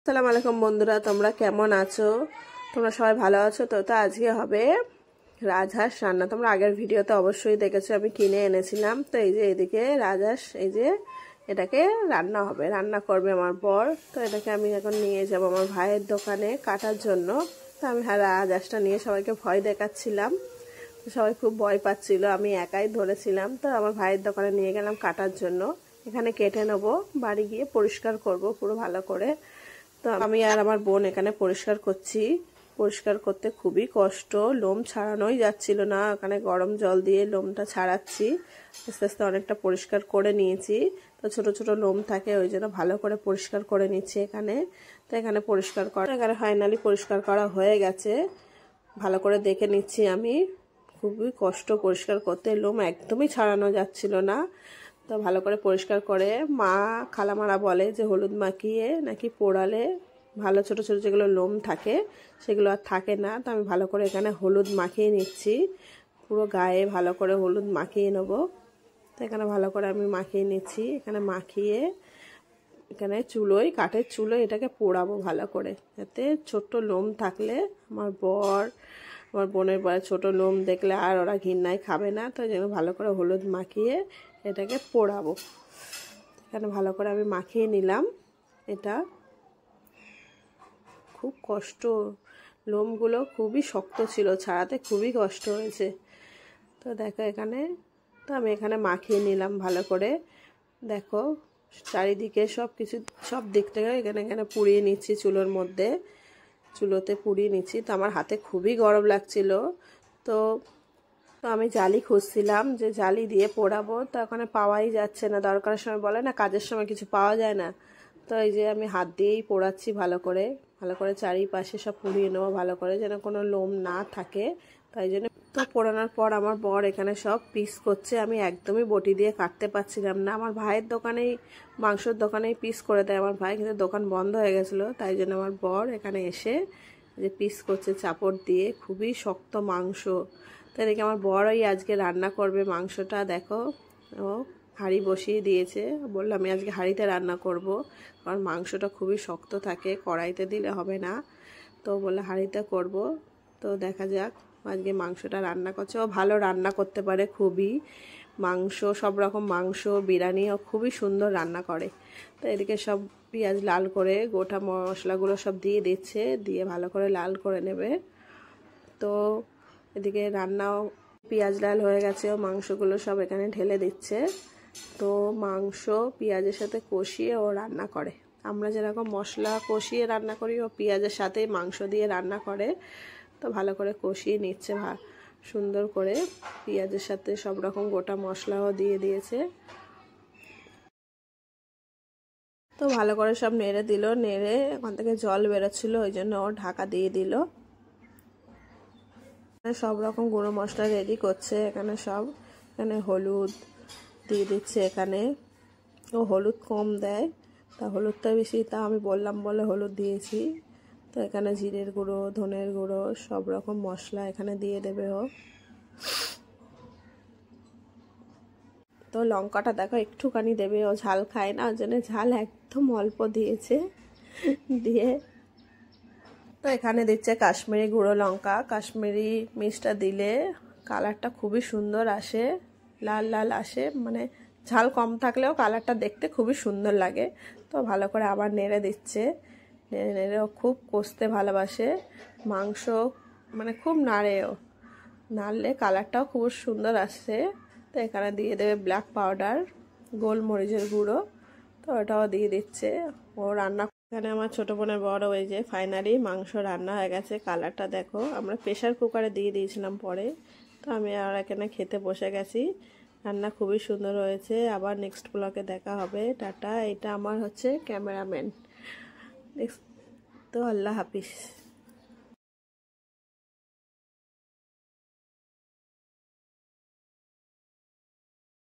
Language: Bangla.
আসসালামু আলাইকুম বন্ধুরা, তোমরা কেমন আছো? তোমরা সবাই ভালো আছো তো? আজকে হবে রাজহাঁস রান্না। তোমরা আগের ভিডিওতে অবশ্যই দেখেছো, আমি কিনে এনেছিলাম। তো এই যে এদিকে রাজহাঁস, এই যে এটাকে রান্না হবে, রান্না করবে আমার বর। তো এটাকে আমি এখন নিয়ে যাব আমার ভাইয়ের দোকানে কাটার জন্য। তো আমি রাজহাঁসটা নিয়ে সবাইকে ভয় দেখাচ্ছিলাম, সবাই খুব ভয় পাচ্ছিল, আমি একাই ধরেছিলাম। তো আমার ভাইয়ের দোকানে নিয়ে গেলাম কাটার জন্য। এখানে কেটে নেবো, বাড়ি গিয়ে পরিষ্কার করব পুরো ভালো করে। তো আমি আর আমার বোন এখানে পরিষ্কার করছি। পরিষ্কার করতে খুবই কষ্ট, লোম ছাড়ানোই যাচ্ছিল না। এখানে গরম জল দিয়ে লোমটা ছাড়াচ্ছি, আস্তে আস্তে অনেকটা পরিষ্কার করে নিয়েছি। তো ছোট ছোট লোম থাকে, ওই জন্য ভালো করে পরিষ্কার করে নিচ্ছি এখানে। তো এখানে পরিষ্কার করা, এখানে ফাইনালি পরিষ্কার করা হয়ে গেছে। ভালো করে দেখে নিচ্ছি আমি, খুবই কষ্ট পরিষ্কার করতে, লোম একদমই ছাড়ানো যাচ্ছিল না। তো ভালো করে পরিষ্কার করে মা খালামারা বলে যে হলুদ মাখিয়ে নাকি পোড়ালে ভালো ছোট ছোট যেগুলো লোম থাকে সেগুলো আর থাকে না। তো আমি ভালো করে এখানে হলুদ মাখিয়ে নিচ্ছি, পুরো গায়ে ভালো করে হলুদ মাখিয়ে নেবো। তো এখানে ভালো করে আমি মাখিয়ে নিচ্ছি। এখানে মাখিয়ে এখানে চুলোয়, কাঠের চুলোয় এটাকে পোড়াবো ভালো করে, যাতে ছোট্ট লোম থাকলে আমার বর, আমার বোনের বর ছোট লোম দেখলে আর ওরা ঘৃণায় খাবে না। তো যেন ভালো করে হলুদ মাখিয়ে এটাকে পোড়াবো। এখানে ভালো করে আমি মাখিয়ে নিলাম। এটা খুব কষ্ট, লোমগুলো খুবই শক্ত ছিল, ছাড়াতে খুবই কষ্ট হয়েছে। তো দেখো এখানে, তো আমি এখানে মাখিয়ে নিলাম ভালো করে। দেখো চারিদিকে সব কিছু, সব দিক থেকে এখানে এখানে পুড়িয়ে নিচ্ছি চুলোর মধ্যে, চুলোতে পুড়িয়ে নিচ্ছি। তো আমার হাতে খুবই গরম লাগছিল। তো আমি জালি খুঁজছিলাম যে জালি দিয়ে পোড়াবো, তো ওখানে পাওয়াই যাচ্ছে না। দরকারের সময় বলে না, কাজের সময় কিছু পাওয়া যায় না। তো এই যে আমি হাত দিয়েই পোড়াচ্ছি ভালো করে, ভালো করে চারিপাশে সব পুড়িয়ে নেবো ভালো করে, যেন কোনো লোম না থাকে। তাই জন্য তো পোড়ানোর পর আমার বর এখানে সব পিস করছে। আমি একদমই বটি দিয়ে কাটতে পারছিলাম না। আমার ভাইয়ের দোকানেই, মাংসর দোকানেই পিস করে দেয় আমার ভাই, কিন্তু দোকান বন্ধ হয়ে গেছিলো। তাই জন্য আমার বর এখানে এসে যে পিস করছে চাপড় দিয়ে, খুবই শক্ত মাংস। তো এদিকে আমার বড়ই আজকে রান্না করবে মাংসটা। দেখো ও হাঁড়ি বসিয়ে দিয়েছে, বললো আমি আজকে হাঁড়িতে রান্না করব, কারণ মাংসটা খুবই শক্ত থাকে, কড়াইতে দিলে হবে না। তো বললো হাঁড়িতে করব। তো দেখা যাক, আজকে মাংসটা রান্না করছে। ও ভালো রান্না করতে পারে খুবই, মাংস সব রকম মাংস, বিরিয়ানি ও খুবই সুন্দর রান্না করে। তো এদিকে সব পেঁয়াজ লাল করে গোটা মশলাগুলো সব দিয়ে দিচ্ছে, দিয়ে ভালো করে লাল করে নেবে। তো এদিকে রান্নাও পেঁয়াজ লাল হয়ে গেছে, ও মাংসগুলো সব এখানে ঢেলে দিচ্ছে। তো মাংস পেঁয়াজের সাথে কষিয়ে ও রান্না করে, আমরা যেরকম মশলা কষিয়ে রান্না করি, ও পেঁয়াজের সাথেই মাংস দিয়ে রান্না করে। তো ভালো করে কষিয়ে নিচ্ছে সুন্দর করে, পেঁয়াজের সাথে সব রকম গোটা মশলাও দিয়ে দিয়েছে। তো ভালো করে সব নেড়ে দিল, নেড়ে ওখান থেকে জল বেরোচ্ছিল, ওই জন্য ও ঢাকা দিয়ে দিল। সব রকম গুঁড়ো মশলা রেডি করছে এখানে সব। এখানে হলুদ দিয়ে দিচ্ছে, এখানে ও হলুদ কম দেয়, তা হলুদটা বেশি, তা আমি বললাম বলে হলুদ দিয়েছি। তো এখানে জিরের গুঁড়ো, ধনের গুঁড়ো, সব রকম মশলা এখানে দিয়ে দেবে ও। তো লঙ্কাটা দেখো একটুখানি দেবে, ও ঝাল খায় না, ওর জন্য ঝাল একদম অল্প দিয়েছে। দিয়ে তো এখানে দিচ্ছে কাশ্মীরি গুঁড়ো লঙ্কা। কাশ্মীরি মির্চটা দিলে কালারটা খুবই সুন্দর আসে, লাল লাল আসে, মানে ঝাল কম থাকলেও কালারটা দেখতে খুবই সুন্দর লাগে। তো ভালো করে আবার নেড়ে দিচ্ছে, নেড়ে নেড়ে ও খুব কষতে ভালোবাসে মাংস, মানে খুব নাড়েও, নাড়লে কালারটাও খুব সুন্দর আসে। তো এখানে দিয়ে দেবে ব্ল্যাক পাউডার, গোলমরিচের গুঁড়ো। তো ওটাও দিয়ে দিচ্ছে ও রান্না। এখানে আমার ছোটো বোনের বড়, ওই যে ফাইনালি মাংস রান্না হয়ে গেছে, কালারটা দেখো। আমরা প্রেশার কুকারে দিয়ে দিয়েছিলাম পরে। তো আমি আর এখানে খেতে বসে গেছি। রান্না খুবই সুন্দর হয়েছে। আবার নেক্সট ব্লগে দেখা হবে, টাটা। এটা আমার হচ্ছে ক্যামেরাম্যান। তো আল্লাহ হাফিজ।